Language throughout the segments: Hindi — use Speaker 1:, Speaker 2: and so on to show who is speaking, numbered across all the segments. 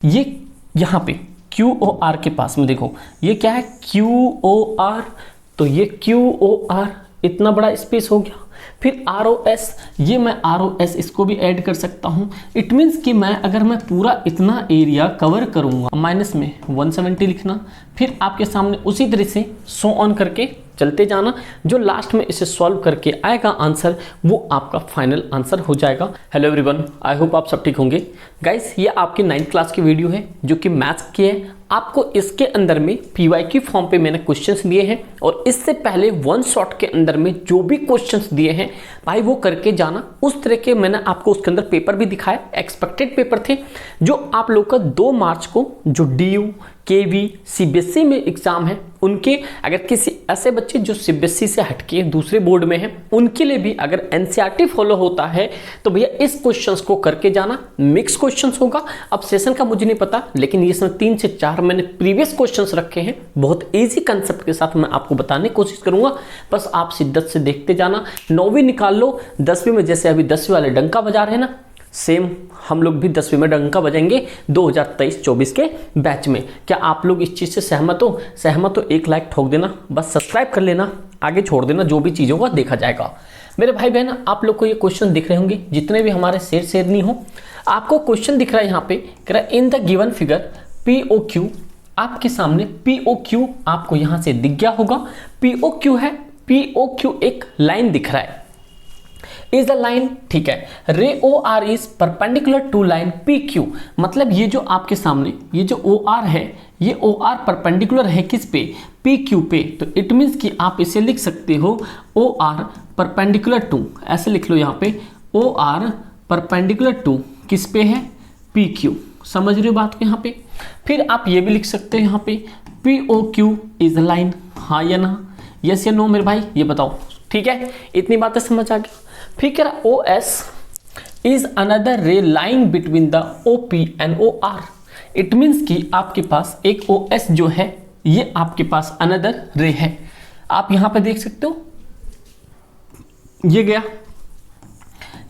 Speaker 1: ये यहाँ पे क्यू ओ आर के पास में देखो, ये क्या है क्यू ओ आर, तो ये क्यू ओ आर इतना बड़ा स्पेस हो गया। फिर आर ओ एस, ये मैं आर ओ एस इसको भी ऐड कर सकता हूँ। इट मीन्स कि मैं अगर मैं पूरा इतना एरिया कवर करूँगा, माइनस में 170 लिखना, फिर आपके सामने उसी तरह से सो ऑन करके चलते जाना। जो लास्ट में इसे सॉल्व करके आएगा आंसर, वो आपका फाइनल आंसर हो जाएगा। हेलो एवरीवन, आई होप आप सब ठीक होंगे। गाइस, ये आपकी 9th क्लास की वीडियो है जो कि मैथ्स की है। आपको इसके अंदर में पीवाईक्यू फॉर्म पे मैंने क्वेश्चंस दिए हैं और इससे पहले वन शॉट के अंदर में जो भी क्वेश्चंस दिए हैं भाई वो करके जाना। उस तरह के मैंने आपको उसके अंदर पेपर भी दिखाया, एक्सपेक्टेड पेपर थे जो आप लोग का 2 मार्च को जो DU KV CBSE में एग्जाम है, उनके अगर किसी ऐसे बच्चे जो CBSE से हटके दूसरे बोर्ड में हैं, उनके लिए भी अगर NCERT फॉलो होता है तो भैया इस क्वेश्चंस को करके जाना। मिक्स क्वेश्चंस होगा, अब सेशन का मुझे नहीं पता, लेकिन ये इसमें 3 से 4 मैंने प्रीवियस क्वेश्चंस रखे हैं। बहुत इजी कंसेप्ट के साथ मैं आपको बताने की कोशिश करूंगा, बस आप शिद्दत से देखते जाना। 9वीं निकाल लो, 10वीं में जैसे अभी 10वीं वाले डंका बजा रहे हैं ना, सेम हम लोग भी 10वीं में डंका बजाएंगे 2023-24 के बैच में। क्या आप लोग इस चीज़ से सहमत हो? सहमत हो एक लाइक ठोक देना, बस सब्सक्राइब कर लेना, आगे छोड़ देना, जो भी चीज़ों का देखा जाएगा। मेरे भाई बहन, आप लोग को ये क्वेश्चन दिख रहे होंगे, जितने भी हमारे शेर नहीं हो, आपको क्वेश्चन दिख रहा है यहाँ पे, कह रहा है in the given figure POQ। आपके सामने POQ आपको यहाँ से दिख गया होगा, POQ है, POQ एक लाइन दिख रहा है, इज द लाइन, ठीक है। Ray OR is perpendicular to line PQ, मतलब ये जो आपके सामने ये जो OR है, ये OR परपेंडिकुलर है किस पे? PQ पे। तो इट मीन्स कि आप इसे लिख सकते हो OR परपेंडिकुलर टू, ऐसे लिख लो यहाँ पे OR परपेंडिकुलर टू किस पे है? PQ। समझ रहे हो बात को यहाँ पे? फिर आप ये भी लिख सकते हो यहाँ पे POQ इज अ लाइन, हाँ या ना, यस या नो मेरे भाई, ये बताओ। ठीक है, इतनी बातें समझ आ गया। फिर क्या OS इज अनदर रे line between the OP and OR। It means कि आपके पास एक OS जो है, ये आपके पास अनदर रे है। आप यहां पे देख सकते हो, ये गया,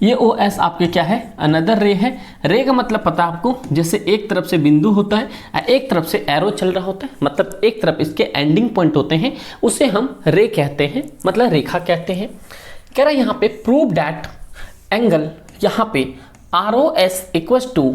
Speaker 1: ये OS आपके क्या है? अनदर रे है। रे का मतलब पता है आपको, जैसे एक तरफ से बिंदु होता है, एक तरफ से एरो चल रहा होता है, मतलब एक तरफ इसके एंडिंग पॉइंट होते हैं, उसे हम रे कहते हैं, मतलब रेखा कहते हैं। कह रहा है यहाँ पे प्रूव दैट एंगल, यहाँ पे ROS इक्वल्स टू,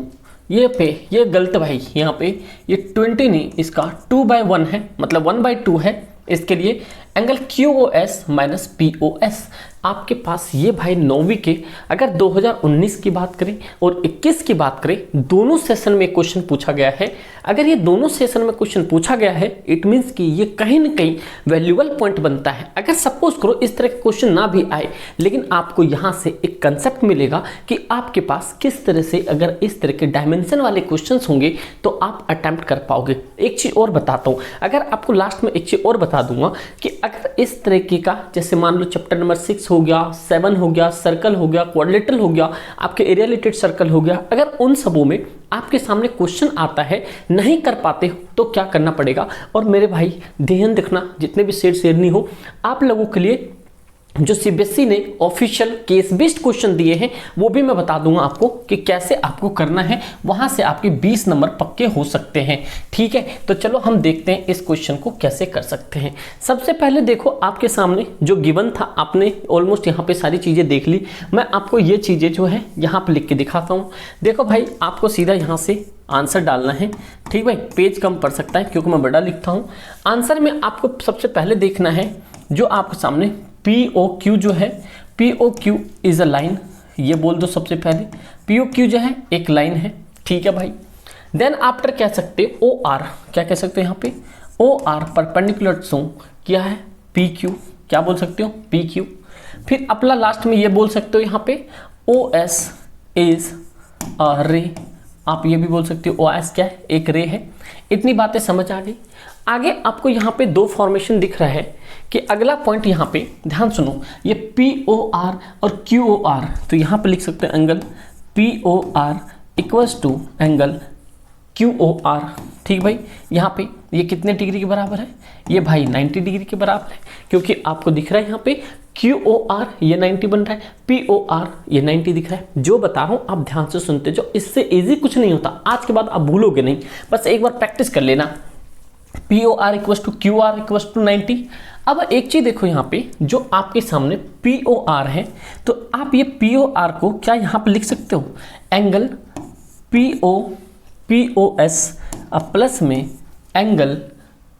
Speaker 1: ये गलत भाई, यहाँ पे ये 20 नहीं, इसका 2/1 है, मतलब 1/2 है। इसके लिए एंगल QOS माइनस POS। आपके पास ये भाई 9वीं के अगर 2019 की बात करें और 21 की बात करें, दोनों सेशन में क्वेश्चन पूछा गया है। अगर ये दोनों सेशन में क्वेश्चन पूछा गया है, इट मीन्स कि ये कहीं ना कहीं वैल्यूएबल पॉइंट बनता है। अगर सपोज करो इस तरह के क्वेश्चन ना भी आए, लेकिन आपको यहाँ से एक कंसेप्ट मिलेगा कि आपके पास किस तरह से अगर इस तरह के डायमेंशन वाले क्वेश्चन होंगे तो आप अटेम्प्ट कर पाओगे। एक चीज़ और बताता हूँ, अगर आपको लास्ट में एक चीज़ और बता दूंगा कि अगर इस तरीके का, जैसे मान लो चैप्टर नंबर 6 हो गया, 7 हो गया, सर्कल हो गया, क्वाड्रिलेटरल हो गया, आपके एरिया रिलेटेड सर्कल हो गया, अगर उन सबों में आपके सामने क्वेश्चन आता है, नहीं कर पाते हो तो क्या करना पड़ेगा? और मेरे भाई ध्यान रखना, जितने भी शेरनी हो, आप लोगों के लिए जो CBSE ने ऑफिशियल केस बेस्ड क्वेश्चन दिए हैं, वो भी मैं बता दूंगा आपको कि कैसे आपको करना है, वहां से आपके 20 नंबर पक्के हो सकते हैं। ठीक है, तो चलो हम देखते हैं इस क्वेश्चन को कैसे कर सकते हैं। सबसे पहले देखो, आपके सामने जो गिवन था, आपने ऑलमोस्ट यहाँ पे सारी चीजें देख ली। मैं आपको ये चीजें जो है यहाँ पे लिख के दिखाता हूँ। देखो भाई, आपको सीधा यहाँ से आंसर डालना है। ठीक भाई, पेज कम पड़ सकता है क्योंकि मैं बड़ा लिखता हूँ। आंसर में आपको सबसे पहले देखना है जो आपके सामने POQ जो है, POQ इज अ लाइन, ये बोल दो सबसे पहले। POQ जो है एक लाइन है, ठीक है भाई। देन आफ्टर कह सकते OR, क्या कह सकते हैं यहाँ पे? OR परपेंडिकुलर टू क्या है? PQ, क्या बोल सकते हो? PQ। फिर अपना लास्ट में ये बोल सकते हो यहाँ पे OS इज अ रे, आप ये भी बोल सकते हो OS क्या है? एक रे है। इतनी बातें समझ आ गई। आगे आपको यहाँ पे 2 फॉर्मेशन दिख रहा है कि अगला पॉइंट यहाँ पे ध्यान सुनो, ये POR और QOR, तो यहाँ पे लिख सकते हैं angle POR equals to angle QOR। ठीक भाई, यहाँ पे ये कितने डिग्री के बराबर है? ये भाई 90 डिग्री के बराबर है, क्योंकि आपको दिख रहा है यहाँ पे QOR ये 90 बन रहा है, POR ये 90 दिख रहा है। जो बता रहा हूँ आप ध्यान से सुनते जाओ, इससे इजी कुछ नहीं होता, आज के बाद आप भूलोगे नहीं, बस एक बार प्रैक्टिस कर लेना। POR equal to QR equal to 90। अब एक चीज देखो यहाँ पे, जो आपके सामने POR है, तो आप ये POR को क्या यहाँ पे लिख सकते हो, एंगल POS प्लस में एंगल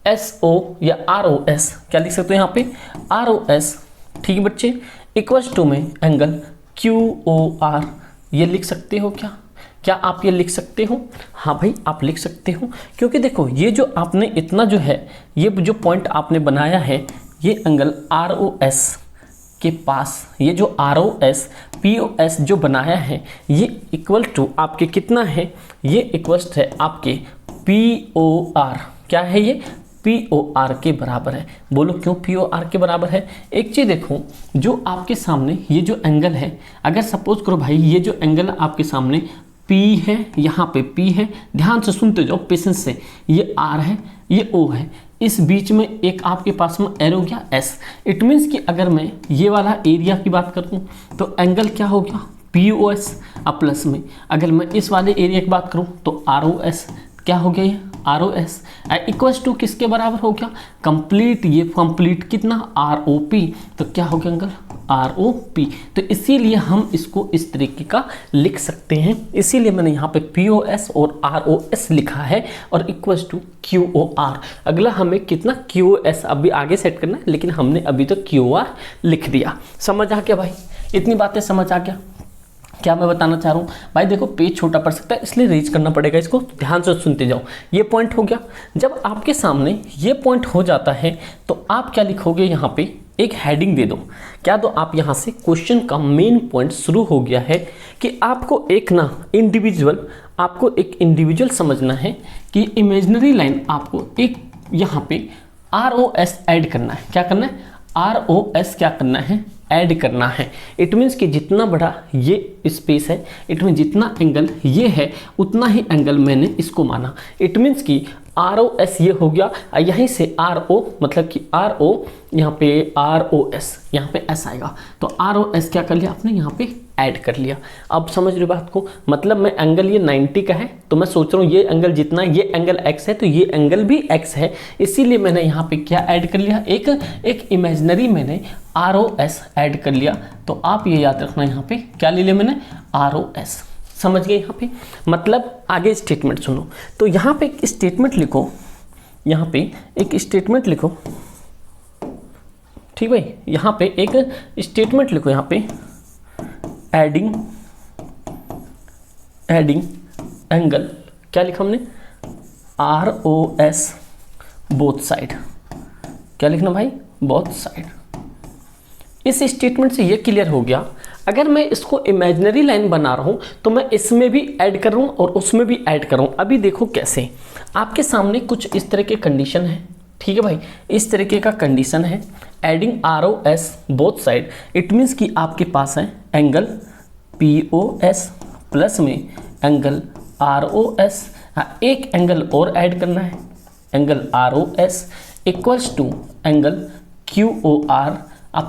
Speaker 1: SO या ROS, क्या लिख सकते हो यहाँ पे ROS, ठीक है बच्चे, इक्वल टू में एंगल QOR, ये लिख सकते हो क्या? क्या आप ये लिख सकते हो? हाँ भाई आप लिख सकते हो, क्योंकि देखो ये जो आपने इतना जो है, ये जो पॉइंट आपने बनाया है, ये एंगल ROS के पास, ये जो ROS POS जो बनाया है, ये इक्वल टू आपके कितना है, ये इक्वल है आपके POR, क्या है ये POR के बराबर है। बोलो क्यों POR के बराबर है? एक चीज देखो, जो आपके सामने ये जो एंगल है, अगर सपोज करो भाई ये जो एंगल आपके सामने P है, यहाँ पे P है, ध्यान से सुनते जाओ पेशेंस से, ये R है, ये O है, इस बीच में एक आपके पास में एरो गया S। इट मीन्स कि अगर मैं ये वाला एरिया की बात करूँ तो एंगल क्या हो गया POS प्लस में, अगर मैं इस वाले एरिया की बात करूँ तो ROS, क्या हो गया ये ROS इक्वल्स टू किसके बराबर हो गया, कंप्लीट, ये कंप्लीट कितना ROP, तो क्या हो गया एंगल ROP। तो इसीलिए हम इसको इस तरीके का लिख सकते हैं, इसीलिए मैंने यहाँ पे POS और ROS लिखा है और इक्वल्स टू QOR। अगला हमें कितना QOS अभी आगे सेट करना है, लेकिन हमने अभी तो QOR लिख दिया। समझ आ गया भाई, इतनी बातें समझ आ गया? क्या मैं बताना चाह रहा हूँ भाई, देखो पेज छोटा पड़ सकता है इसलिए रीच करना पड़ेगा, इसको ध्यान से सुनते जाओ। ये पॉइंट हो गया, जब आपके सामने ये पॉइंट हो जाता है तो आप क्या लिखोगे, यहाँ पे एक हेडिंग दे दो। क्या दो आप यहाँ से, क्वेश्चन का मेन पॉइंट शुरू हो गया है कि आपको एक ना इंडिविजुअल समझना है कि इमेजिनरी लाइन आपको एक यहाँ पे ROS ऐड करना है। क्या करना है? ROS क्या करना है? ऐड करना है। इट मीन्स कि जितना बड़ा ये स्पेस है, इट मीन्स जितना एंगल ये है उतना ही एंगल मैंने इसको माना। इट मीन्स कि ROS ये हो गया, यहीं से RO मतलब कि RO यहाँ पे ROS यहाँ पे S आएगा, तो ROS क्या कर लिया आपने यहाँ पे ऐड कर लिया। अब समझ रहे बात को, मतलब मैं एंगल ये 90 का है तो मैं सोच रहा हूँ ये एंगल जितना, ये एंगल X है तो ये एंगल भी X है, इसीलिए मैंने यहाँ पे क्या ऐड कर लिया, एक इमेजिनरी मैंने ROS ऐड कर लिया। तो आप ये याद रखना, यहाँ पे क्या ले लिया मैंने ROS। समझ गए यहाँ पे? मतलब आगे स्टेटमेंट सुनो, तो यहाँ पे एक स्टेटमेंट लिखो, यहाँ पे एक स्टेटमेंट लिखो, ठीक भाई, यहाँ पे एक स्टेटमेंट लिखो, यहाँ पे एडिंग एंगल, क्या लिखा हमने ROS बोथ साइड, क्या लिखना भाई, बोथ साइड। इस स्टेटमेंट से ये क्लियर हो गया, अगर मैं इसको इमेजिनरी लाइन बना रहा हूँ तो मैं इसमें भी ऐड कर रहा हूँ और उसमें भी ऐड कर रहा हूँ। अभी देखो कैसे, आपके सामने कुछ इस तरह के कंडीशन है, ठीक है भाई, इस तरीके का कंडीशन है, adding ROS both side. It means कि आपके पास है एंगल POS प्लस में एंगल ROS, एक एंगल और ऐड करना है, angle ROS equals to angle QOR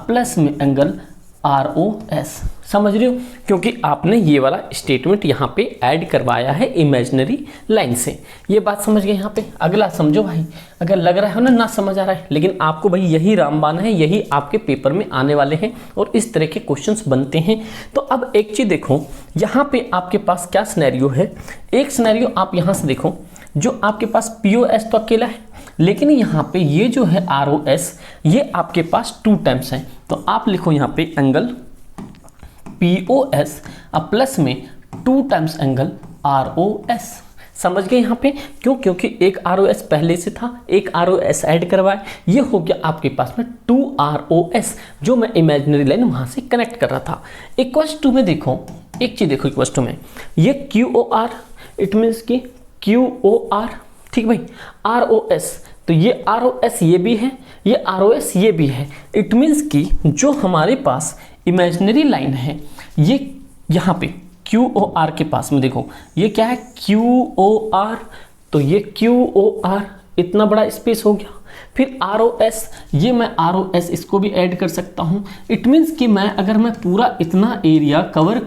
Speaker 1: plus में एंगल ROS। समझ रहे हो? क्योंकि आपने ये वाला स्टेटमेंट यहाँ पे ऐड करवाया है इमेजिनरी लाइन से। ये बात समझ गए यहाँ पे? अगला समझो भाई, अगर लग रहा है ना समझ आ रहा है, लेकिन आपको भाई यही रामबाण है, यही आपके पेपर में आने वाले हैं और इस तरह के क्वेश्चंस बनते हैं। तो अब एक चीज़ देखो, यहाँ पे आपके पास क्या सिनेरियो है, एक सिनेरियो आप यहाँ से देखो, जो आपके पास POS तो अकेला है, लेकिन यहाँ पे ये जो है ROS ये आपके पास 2 टाइम्स है, तो आप लिखो यहाँ पे एंगल POS प्लस में 2 टाइम्स एंगल ROS। समझ गए यहाँ पे? क्यों? क्योंकि एक ROS पहले से था, एक ROS ऐड करवाया, ये हो गया आपके पास में 2 ROS, जो मैं इमेजिनरी लाइन वहाँ से कनेक्ट कर रहा था। इक्वल्स टू में देखो, एक चीज़ देखो, इक्वल्स टू में ये QOR, इट मीन्स कि QOR, ठीक भाई, ROS, तो ये ROS ये भी है, ये ROS ये भी है। इट मीन्स कि जो हमारे पास इमेजिनरी लाइन है, ये यहाँ पे QOR के पास में देखो, ये क्या है QOR, तो ये QOR इतना बड़ा स्पेस हो गया, फिर ROS, ये मैं ROS इसको भी ऐड कर सकता हूँ। इट मीन्स कि अगर मैं पूरा इतना एरिया कवर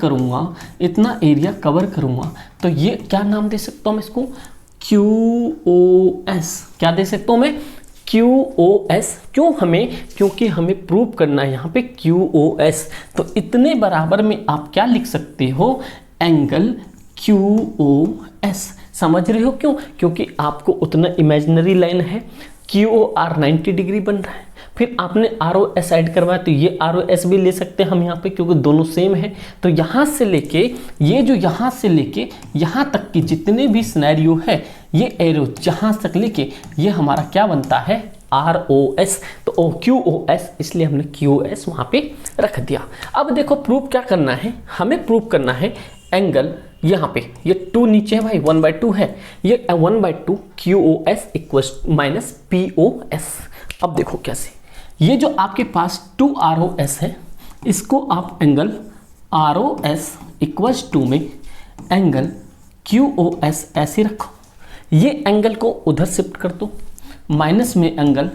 Speaker 1: करूँगा तो ये क्या नाम दे सकता हूँ मैं इसको, QoS। क्या दे सकता हूँ मैं, QoS। क्योंकि हमें प्रूव करना है यहाँ पे QoS। तो इतने बराबर में आप क्या लिख सकते हो, एंगल QoS। समझ रहे हो क्यों, क्योंकि आपको उतना इमेजिनरी लाइन है, QOR 90 डिग्री बन रहा है। फिर आपने ROS ऐड करवाया तो ये ROS भी ले सकते हैं हम यहाँ पे, क्योंकि दोनों सेम है। तो यहाँ से लेके ये जो यहाँ से लेके यहाँ तक की जितने भी सिनेरियो है, ये एरो जहाँ तक लेके ये हमारा क्या बनता है, ROS। तो QoS, इसलिए हमने QoS वहाँ पे रख दिया। अब देखो प्रूव क्या करना है, हमें प्रूव करना है एंगल, यहाँ पे ये 2 नीचे है भाई, 1/2 है, ये 1/2 QoS इक्वल्स माइनस POS। अब देखो कैसे, ये जो आपके पास 2 ROS है, इसको आप एंगल ROS इक्वल्स 2 में एंगल QoS ऐसे रखो, ये एंगल को उधर शिफ्ट कर दो, माइनस में एंगल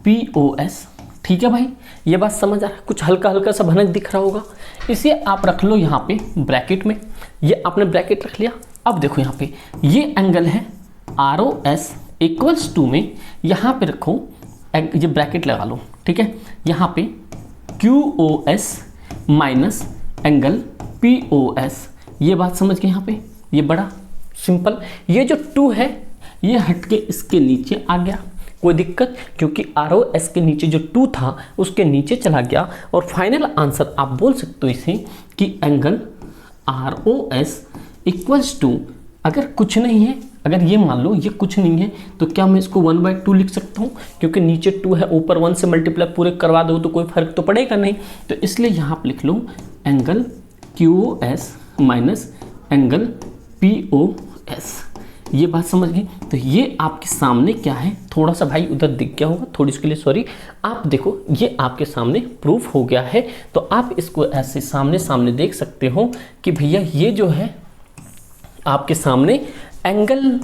Speaker 1: POS। ठीक है भाई, ये बात समझ आ रहा है, कुछ हल्का हल्का सा भनक दिख रहा होगा। इसे आप रख लो यहाँ पे ब्रैकेट में, ये आपने ब्रैकेट रख लिया। अब देखो यहाँ पे ये एंगल है ROS इक्वल्स 2 में, यहाँ पे रखो, ये ब्रैकेट लगा लो, ठीक है, यहाँ पे QoS माइनस एंगल POS। ये बात समझ गए यहाँ पे, ये बड़ा सिंपल। ये जो 2 है ये हट के इसके नीचे आ गया, कोई दिक्कत, क्योंकि ROS के नीचे जो 2 था उसके नीचे चला गया। और फाइनल आंसर आप बोल सकते हो इसे कि एंगल ROS इक्वल्स 2, अगर कुछ नहीं है, अगर ये मान लो ये कुछ नहीं है, तो क्या मैं इसको 1/2 लिख सकता हूँ, क्योंकि नीचे 2 है, ऊपर 1 से मल्टीप्लाई पूरे करवा दो तो कोई फर्क तो पड़ेगा नहीं। तो इसलिए यहाँ पे लिख लो angle QoS minus angle POS। ये बात समझ गए। तो ये आपके सामने क्या है, थोड़ा सा भाई उधर दिख गया होगा, थोड़ी इसके लिए सॉरी। आप देखो ये आपके सामने प्रूफ हो गया है। तो आप इसको ऐसे सामने सामने देख सकते हो कि भैया ये जो है आपके सामने angle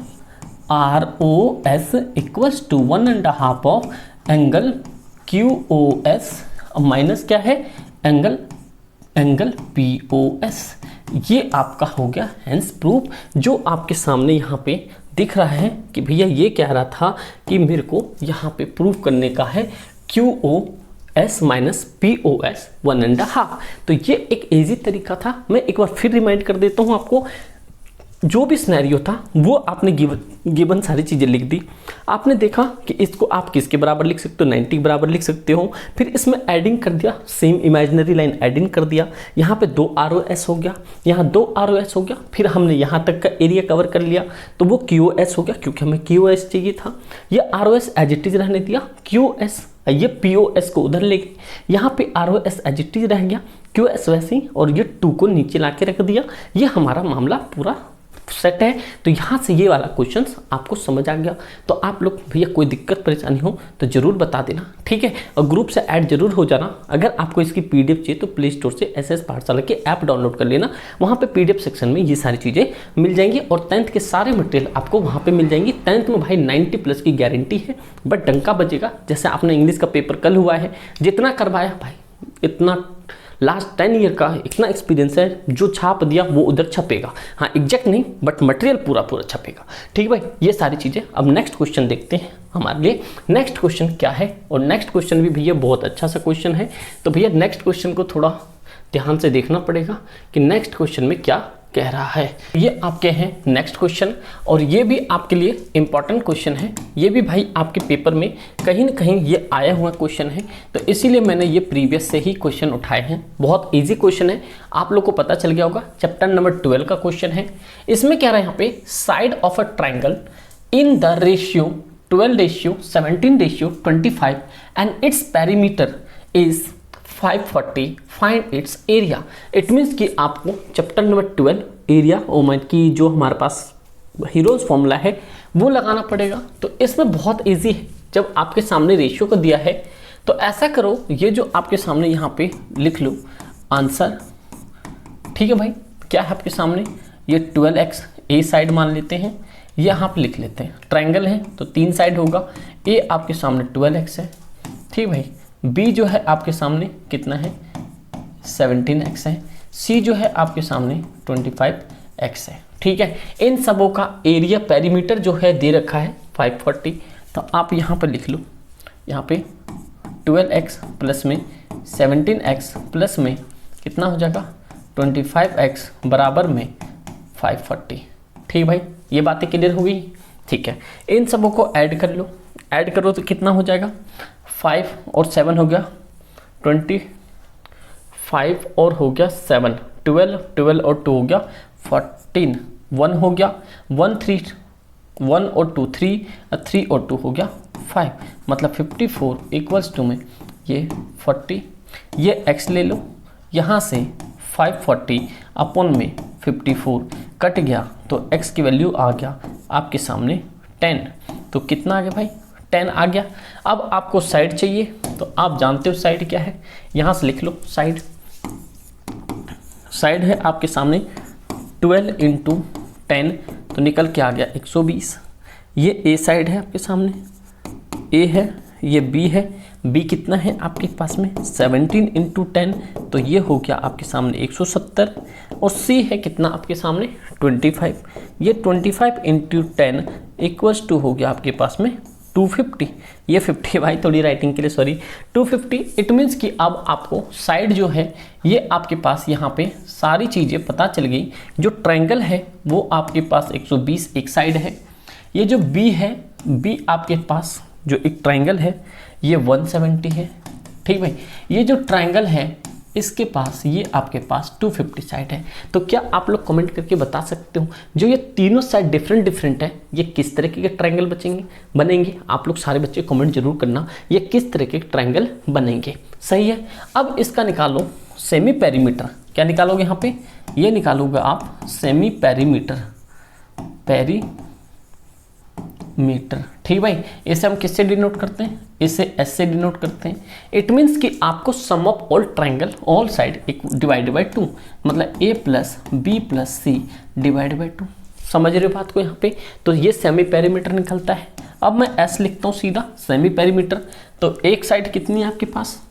Speaker 1: ROS equals to 1.5 of angle QoS minus क्या है, एंगल POS। ये आपका हो गया हैंस प्रूफ, जो आपके सामने यहाँ पे दिख रहा है कि भैया ये कह रहा था कि मेरे को यहाँ पे प्रूफ करने का है QoS माइनस POS 1.5। तो ये एक इजी तरीका था। मैं एक बार फिर रिमाइंड कर देता हूँ आपको, जो भी सिनेरियो था वो आपने गिवन सारी चीज़ें लिख दी। आपने देखा कि इसको आप किसके बराबर लिख सकते हो, 90 के बराबर लिख सकते हो। फिर इसमें एडिंग कर दिया, सेम इमेजिनरी लाइन एडिंग कर दिया। यहाँ पे 2 ROS हो गया, यहाँ 2 ROS हो गया। फिर हमने यहाँ तक का एरिया कवर कर लिया, तो वो QoS हो गया, क्योंकि हमें QoS चाहिए था। ये ROS एज इट इज रहने दिया, QoS ये POS को उधर ले गए, यहाँ पे ROS एज इट इज रह गया, QoS वैसे ही, और ये 2 को नीचे ला के रख दिया। ये हमारा मामला पूरा सेट है। तो यहाँ से ये वाला क्वेश्चन आपको समझ आ गया। तो आप लोग भैया कोई दिक्कत परेशानी हो तो जरूर बता देना, ठीक है। और ग्रुप से ऐड जरूर हो जाना। अगर आपको इसकी PDF चाहिए तो प्ले स्टोर से SS पाठशाला की ऐप डाउनलोड कर लेना, वहाँ पे PDF सेक्शन में ये सारी चीज़ें मिल जाएंगी। और 10th के सारे मटेरियल आपको वहाँ पे मिल जाएंगी। 10th में भाई 90+ की गारंटी है, बट डंका बजेगा। जैसे आपने इंग्लिश का पेपर कल हुआ है, जितना करवाया भाई इतना लास्ट 10 ईयर का इतना एक्सपीरियंस है, जो छाप दिया वो उधर छपेगा। हाँ एग्जैक्ट नहीं, बट मटेरियल पूरा छपेगा, ठीक भाई। ये सारी चीज़ें। अब नेक्स्ट क्वेश्चन देखते हैं हमारे लिए। नेक्स्ट क्वेश्चन क्या है, और नेक्स्ट क्वेश्चन भी भैया बहुत अच्छा सा क्वेश्चन है। तो भैया नेक्स्ट क्वेश्चन को थोड़ा ध्यान से देखना पड़ेगा कि नेक्स्ट क्वेश्चन में क्या कह रहा है। ये आपके हैं नेक्स्ट क्वेश्चन, और ये भी आपके लिए इंपॉर्टेंट क्वेश्चन है। ये भी भाई आपके पेपर में कहीं ना कहीं ये आया हुआ क्वेश्चन है, तो इसीलिए मैंने ये प्रीवियस से ही क्वेश्चन उठाए हैं। बहुत इजी क्वेश्चन है, आप लोग को पता चल गया होगा। चैप्टर नंबर 12 का क्वेश्चन है। इसमें कह रहा है यहाँ पे side of a triangle in the ratio 12:17:25 and its perimeter is 540, find its area. It means कि आपको चैप्टर नंबर 12 एरिया की जो हमारे पास हीरोज फॉर्मूला है वो लगाना पड़ेगा। तो इसमें बहुत इजी है, जब आपके सामने रेशियो को दिया है तो ऐसा करो, ये जो आपके सामने यहाँ पे लिख लो आंसर, ठीक है भाई। क्या है आपके सामने, ये 12x ए साइड मान लेते हैं, ये यहाँ पे लिख लेते हैं, ट्रायंगल है तो 3 साइड होगा। ए आपके सामने 12x है, ठीक भाई। बी जो है आपके सामने कितना है, 17x है। सी जो है आपके सामने 25x है, ठीक है। इन सबों का एरिया पेरीमीटर जो है दे रखा है 540। तो आप यहाँ पर लिख लो, यहाँ पे 12x प्लस में 17x प्लस में कितना हो जाएगा 25x बराबर में 540। ठीक भाई, ये बातें क्लियर हो गई, ठीक है। इन सबों को ऐड कर लो, ऐड करो तो कितना हो जाएगा 5 और 7 हो गया 25 और हो गया 7, 12 और 2 हो गया 14, 1 हो गया 1 और 2 3 और 2 हो गया 5, मतलब 54 इक्वल्स टू में ये 40। ये x ले लो, यहाँ से 540 अपॉन में 54 कट गया तो x की वैल्यू आ गया आपके सामने 10। तो कितना आ गया भाई 10 आ गया। अब आपको साइड चाहिए तो आप जानते हो साइड क्या है, यहाँ से लिख लो साइड। साइड है आपके सामने 12 × 10 तो निकल के आ गया 120। ये ए साइड है आपके सामने, ए है, ये बी है। बी कितना है आपके पास में 17 × 10 तो ये हो गया आपके सामने 170। और सी है कितना आपके सामने 25। ये 25 × 10 इक्वल्स टू हो गया आपके पास में 250। ये 50 भाई थोड़ी राइटिंग के लिए सॉरी 250। इट मीन्स कि अब आपको साइड जो है ये आपके पास यहाँ पे सारी चीज़ें पता चल गई। जो ट्रायंगल है वो आपके पास 120 एक साइड है। ये जो बी है, बी आपके पास जो एक ट्रायंगल है ये 170 है, ठीक भाई। ये जो ट्रायंगल है इसके पास ये आपके पास 250 साइड है। तो क्या आप लोग कमेंट करके बता सकते हो जो ये तीनों साइड डिफरेंट है ये किस तरीके के ट्रायंगल बनेंगे? आप लोग सारे बच्चे कमेंट जरूर करना ये किस तरह के ट्रायंगल बनेंगे, सही है। अब इसका निकालो सेमी पेरीमीटर। क्या निकालोगे यहाँ पे, ये निकालोगे आप सेमी पेरीमीटर, ठीक भाई। इसे हम किससे डिनोट करते हैं, इसे एस से डिनोट करते हैं। इट मीन्स कि आपको sum of all triangle all side divided by 2, मतलब a plus b plus c divide by 2। समझ रहे हो बात को यहाँ पे? तो ये सेमी पेरीमीटर निकलता है। अब मैं एस लिखता हूँ सीधा सेमी पेरीमीटर। तो एक साइड कितनी है आपके पास,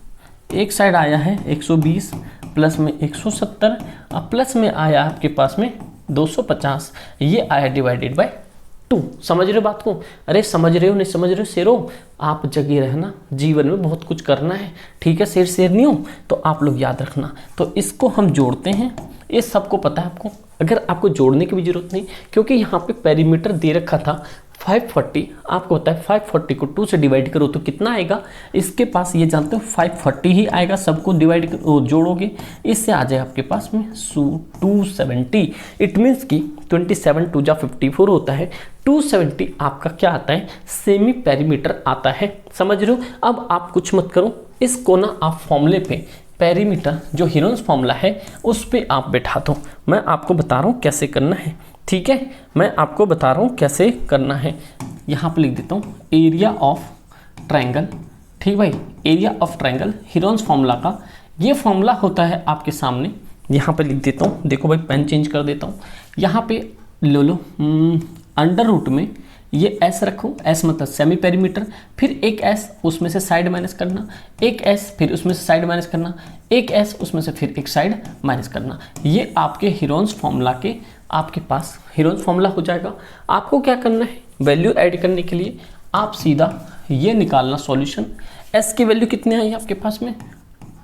Speaker 1: एक साइड आया है 120 प्लस में 170 और प्लस में आया आपके पास में 250, ये आया डिवाइडेड बाय 2। समझ रहे हो बात को? अरे समझ रहे हो नहीं समझ रहे हो शेरों, आप जगे रहना, जीवन में बहुत कुछ करना है, ठीक है। शेर नहीं हो तो आप लोग याद रखना। तो इसको हम जोड़ते हैं, ये सबको पता है आपको, अगर आपको जोड़ने की भी जरूरत नहीं, क्योंकि यहाँ पे पेरीमीटर दे रखा था 540। आपको पता है 540 को 2 से डिवाइड करो तो कितना आएगा, इसके पास ये जानते हो 540 ही आएगा। सबको डिवाइड जोड़ोगे इससे आ जाए आपके पास में 270। इट मीन्स कि 27 2 जा 54 होता है, 270 आपका क्या आता है, सेमी पेरीमीटर आता है। समझ रहे हो? अब आप कुछ मत करो, इसको ना आप फॉर्मूले पे पेरीमीटर जो हीरोन्स फॉर्मूला है उस पे आप बैठा दो। मैं आपको बता रहा हूँ कैसे करना है, ठीक है। मैं आपको बता रहा हूँ कैसे करना है। यहाँ पे लिख देता हूँ एरिया ऑफ ट्रायंगल, ठीक भाई। Area of triangle Heron's formula का ये फॉर्मूला होता है आपके सामने। यहाँ पे लिख देता हूँ, देखो भाई पेन चेंज कर देता हूँ। यहाँ पे ले लो अंडर रूट में ये s रखो, s मतलब सेमी पेरीमीटर, फिर एक s उसमें से साइड माइनस करना, एक s फिर उसमें से साइड माइनस करना, एक s उसमें से फिर एक साइड माइनस करना। ये आपके हीरोन्स फॉर्मूला के आपके पास हीरोन्स फॉर्मूला हो जाएगा। आपको क्या करना है, वैल्यू ऐड करने के लिए आप सीधा ये निकालना सॉल्यूशन। s की वैल्यू कितनी आई है आपके पास में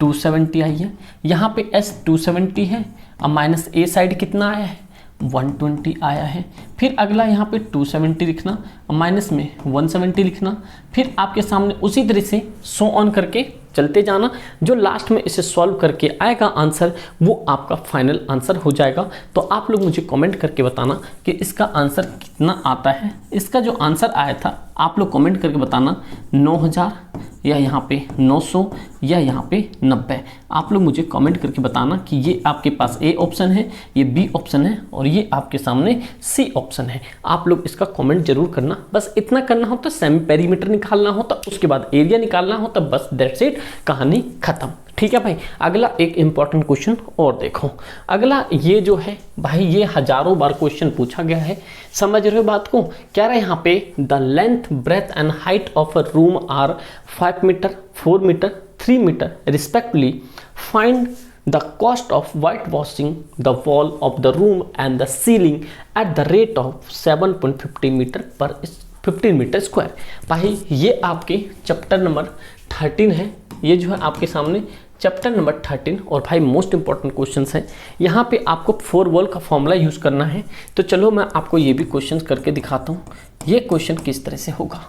Speaker 1: 270 आई है। यहाँ पे s 270 है, अब माइनस a साइड कितना आया है 120 आया है। फिर अगला यहाँ पे 270 लिखना, माइनस में 170 लिखना। फिर आपके सामने उसी तरह से सो ऑन करके चलते जाना। जो लास्ट में इसे सॉल्व करके आएगा आंसर वो आपका फाइनल आंसर हो जाएगा। तो आप लोग मुझे कमेंट करके बताना कि इसका आंसर कितना आता है। इसका जो आंसर आया था आप लोग कमेंट करके बताना 9000 या यहाँ पे 900 या यहाँ पे 90। आप लोग मुझे कमेंट करके बताना कि ये आपके पास ए ऑप्शन है, ये बी ऑप्शन है और ये आपके सामने सी ऑप्शन है। आप लोग इसका कमेंट जरूर करना। बस इतना करना हो तो सेमी पेरीमीटर निकालना हो तो उसके बाद एरिया निकालना हो तो बस दैट्स इट, कहानी खत्म। ठीक है भाई। अगला एक इंपॉर्टेंट क्वेश्चन और देखो, अगला ये जो है भाई ये हजारों बार क्वेश्चन पूछा गया है, समझ रहे हो बात को। क्या रहा है यहाँ पे, the length breadth and height of a room are 5 metre 4 metre 3 metre respectively, find the cost of white washing the wall of the room and the ceiling at the rate of 7.50 metre per 15 metre square. भाई ये आपके चैप्टर नंबर 13 है, ये जो है आपके सामने चैप्टर नंबर 13 और भाई मोस्ट इंपॉर्टेंट क्वेश्चंस है। यहाँ पे आपको 4 वॉल का फॉर्मूला यूज़ करना है। तो चलो मैं आपको ये भी क्वेश्चंस करके दिखाता हूँ, ये क्वेश्चन किस तरह से होगा।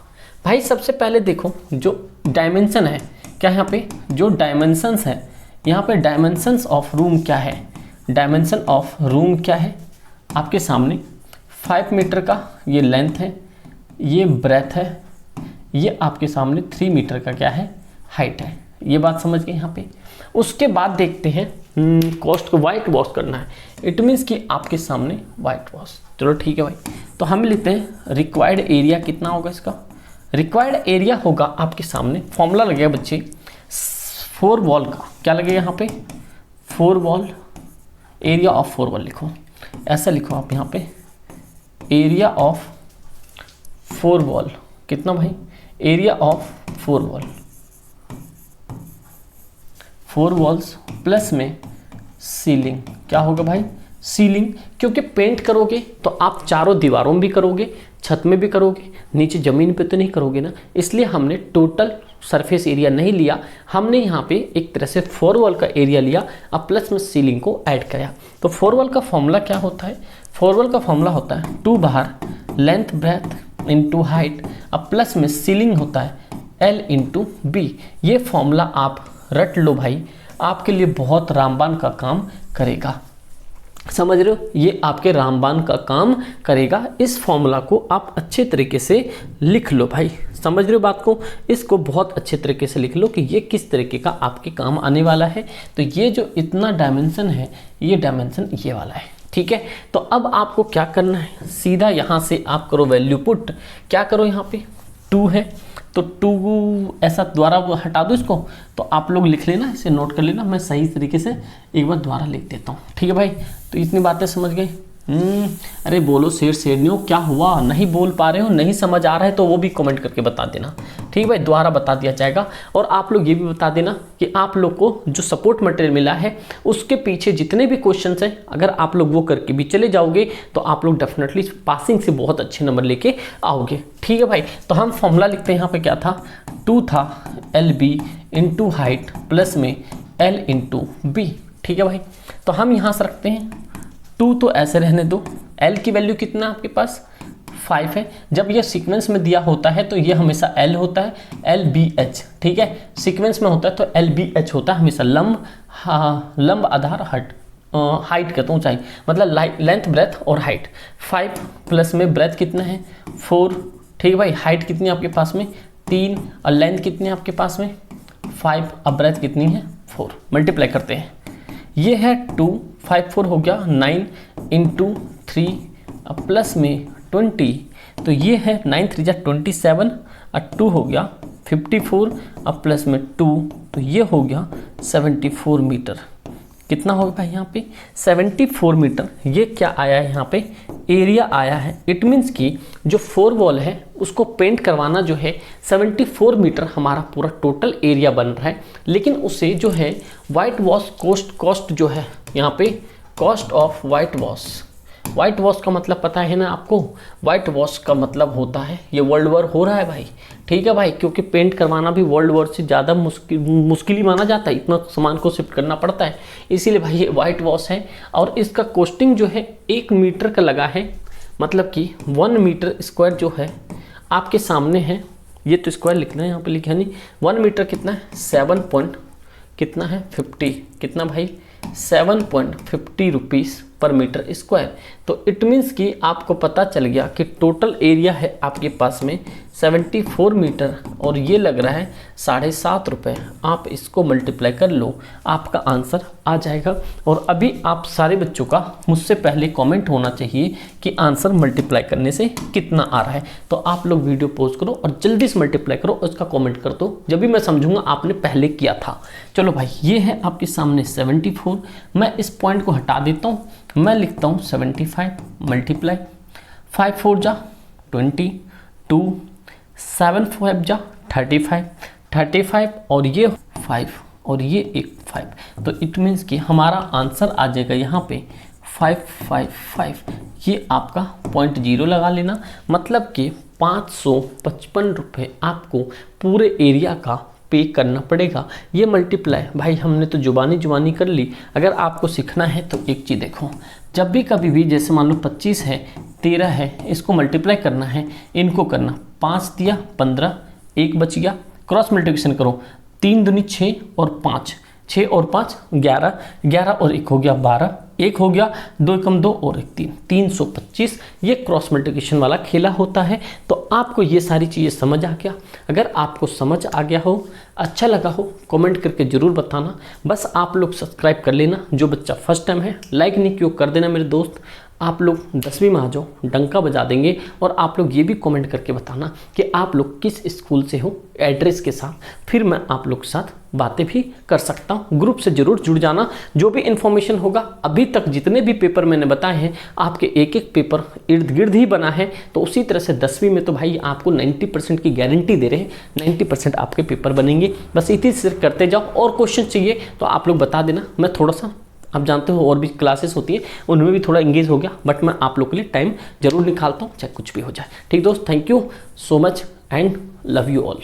Speaker 1: भाई सबसे पहले देखो जो डायमेंशन है, क्या यहाँ पे जो डायमेंशंस है, यहाँ पे डायमेंशंस ऑफ रूम क्या है, डायमेंशन ऑफ रूम क्या है आपके सामने 5 मीटर का ये लेंथ है, ये ब्रेथ है, ये आपके सामने 3 मीटर का क्या है हाइट है। ये बात समझ गए यहाँ पे। उसके बाद देखते हैं कॉस्ट को वाइट वॉश करना है, इट मीन्स कि आपके सामने वाइट वॉश। चलो ठीक है भाई, तो हम लेते हैं रिक्वायर्ड एरिया कितना होगा इसका। रिक्वायर्ड एरिया होगा आपके सामने, फॉर्मूला लगेगा बच्चे 4 वॉल का, क्या लगेगा यहाँ पे 4 वॉल, एरिया ऑफ 4 वॉल लिखो, ऐसा लिखो आप यहाँ पे, एरिया ऑफ 4 वॉल कितना भाई, area of 4 wall, 4 walls plus में सीलिंग, क्या होगा भाई सीलिंग, क्योंकि पेंट करोगे तो आप चारों दीवारों में भी करोगे, छत में भी करोगे, नीचे ज़मीन पे तो नहीं करोगे ना, इसलिए हमने टोटल सरफेस एरिया नहीं लिया, हमने यहाँ पे एक तरह से 4 वॉल का एरिया लिया, अब प्लस में सीलिंग को ऐड किया। तो 4 वॉल का फॉर्मूला क्या होता है, 4 वॉल का फॉर्मूला होता है 2 बाहर लेंथ ब्रेथ इंटू हाइट, अब प्लस में सीलिंग होता है L इंटू बी। ये फॉर्मूला आप रट लो भाई, आपके लिए बहुत रामबान का काम करेगा, समझ रहे हो, ये आपके रामबान का काम करेगा। इस फॉर्मूला को आप अच्छे तरीके से लिख लो भाई, समझ रहे हो बात को, इसको बहुत अच्छे तरीके से लिख लो कि ये किस तरीके का आपके काम आने वाला है। तो ये जो इतना डायमेंशन है, ये डायमेंशन ये वाला है, ठीक है। तो अब आपको क्या करना है, सीधा यहाँ से आप करो वैल्यू पुट, क्या करो यहाँ पे 2 है तो 2 ऐसा द्वारा हटा दो इसको, तो आप लोग लिख लेना, इसे नोट कर लेना, मैं सही तरीके से एक बार द्वारा लिख देता हूँ, ठीक है भाई। तो इतनी बातें समझ गए। अरे बोलो शेरनियों, क्या हुआ, नहीं बोल पा रहे हो, नहीं समझ आ रहा है तो वो भी कमेंट करके बता देना, ठीक है भाई, द्वारा बता दिया जाएगा। और आप लोग ये भी बता देना कि आप लोग को जो सपोर्ट मटेरियल मिला है उसके पीछे जितने भी क्वेश्चंस हैं, अगर आप लोग वो करके भी चले जाओगे तो आप लोग डेफिनेटली पासिंग से बहुत अच्छे नंबर लेके आओगे, ठीक है भाई। तो हम फॉर्मूला लिखते हैं, यहाँ पे क्या था 2 था LB इंटू हाइट प्लस में L इंटू बी, ठीक है भाई। तो हम यहाँ से रखते हैं 2 तो ऐसे रहने दो, L की वैल्यू कितना आपके पास 5 है, जब ये सीक्वेंस में दिया होता है तो ये हमेशा L होता है, LBH, ठीक है, सीक्वेंस में होता है तो LBH होता है हमेशा, लंब, हाँ लंब आधार हट हाइट कहता हूँ ऊंचाई, मतलब लेंथ ब्रेथ और हाइट। 5 प्लस में ब्रेथ कितना है 4, ठीक है भाई, हाइट कितनी है आपके पास में 3 और लेंथ कितनी है आपके पास में 5, अब ब्रेथ कितनी है 4, मल्टीप्लाई करते हैं, ये है 2 5 4 हो गया 9 इंटू 3 अब प्लस में 20, तो ये है 9 3 जा 27 और 2 हो गया 54 अब प्लस में 2, तो ये हो गया 74 मीटर। कितना होगा भाई यहाँ पे 74 मीटर। ये क्या आया है यहाँ पे एरिया आया है, इट मीन्स कि जो 4 वॉल है उसको पेंट करवाना जो है 74 मीटर हमारा पूरा टोटल एरिया बन रहा है, लेकिन उसे जो है वाइट वॉश कॉस्ट जो है यहाँ पे cost of white wash, white wash का मतलब पता है ना आपको, वाइट वॉश का मतलब होता है ये वर्ल्ड वॉर हो रहा है भाई, ठीक है भाई, क्योंकि पेंट करवाना भी वर्ल्ड वॉर से ज़्यादा मुश्किल ही माना जाता है, इतना सामान को शिफ्ट करना पड़ता है, इसीलिए भाई ये वाइट वॉश है। और इसका कॉस्टिंग जो है 1 मीटर का लगा है, मतलब कि 1 मीटर स्क्वायर जो है आपके सामने है, ये तो स्क्वायर लिखना है यहाँ पे लिखा नहीं, 1 मीटर कितना है 7 कितना है 50, कितना भाई 7.50 रुपीज़ पर मीटर स्क्वायर। तो इट मीन्स कि आपको पता चल गया कि टोटल एरिया है आपके पास में 74 मीटर और ये लग रहा है 7.5 रुपये। आप इसको मल्टीप्लाई कर लो, आपका आंसर आ जाएगा। और अभी आप सारे बच्चों का मुझसे पहले कमेंट होना चाहिए कि आंसर मल्टीप्लाई करने से कितना आ रहा है। तो आप लोग वीडियो पॉज करो और जल्दी से मल्टीप्लाई करो, उसका कमेंट कर दो, जब भी मैं समझूंगा आपने पहले किया था। चलो भाई, ये है आपके सामने 74। मैं इस पॉइंट को हटा देता हूँ, मैं लिखता हूँ 75 मल्टीप्लाई 5 4 जा 20, 2 7 5 जा 35 और ये 5 और ये एक 5। तो इट मीन्स कि हमारा आंसर आ जाएगा यहाँ पे 555। ये आपका 0.0 लगा लेना, मतलब कि 555 रुपये आपको पूरे एरिया का पे करना पड़ेगा। ये मल्टीप्लाई भाई हमने तो जुबानी कर ली। अगर आपको सीखना है तो एक चीज़ देखो, जब भी कभी भी जैसे मान लो 25 है 13 है, इसको मल्टीप्लाई करना है, इनको करना 5 दिया 15, 1 बच गया, क्रॉस मल्टीप्लिकेशन करो 3 दूनी 6 और 5, 6 और 5 11, 11 और 1 हो गया 12, 1 हो गया 2 कम 2 और 1 3, 325। ये क्रॉस मल्टीप्लिकेशन वाला खेला होता है। तो आपको ये सारी चीज़ें समझ आ गया। अगर आपको समझ आ गया हो, अच्छा लगा हो, कमेंट करके ज़रूर बताना। बस आप लोग सब्सक्राइब कर लेना, जो बच्चा फर्स्ट टाइम है लाइक नहीं क्यों कर देना मेरे दोस्त। आप लोग 10वीं में आ जाओ, डंका बजा देंगे। और आप लोग ये भी कमेंट करके बताना कि आप लोग किस स्कूल से हो, एड्रेस के साथ, फिर मैं आप लोग के साथ बातें भी कर सकता हूँ। ग्रुप से जरूर जुड़ जाना, जो भी इन्फॉर्मेशन होगा। अभी तक जितने भी पेपर मैंने बताए हैं, आपके एक एक पेपर इर्द गिर्द ही बना है। तो उसी तरह से 10वीं में तो भाई आपको 90% की गारंटी दे रहे हैं, 90% आपके पेपर बनेंगे। बस इसी से करते जाओ। और क्वेश्चन चाहिए तो आप लोग बता देना, मैं थोड़ा सा, आप जानते हो और भी क्लासेस होती है, उनमें भी थोड़ा इंगेज हो गया, बट मैं आप लोग के लिए टाइम जरूर निकालता हूँ, चाहे कुछ भी हो जाए। ठीक दोस्त, thank you so much and love you all.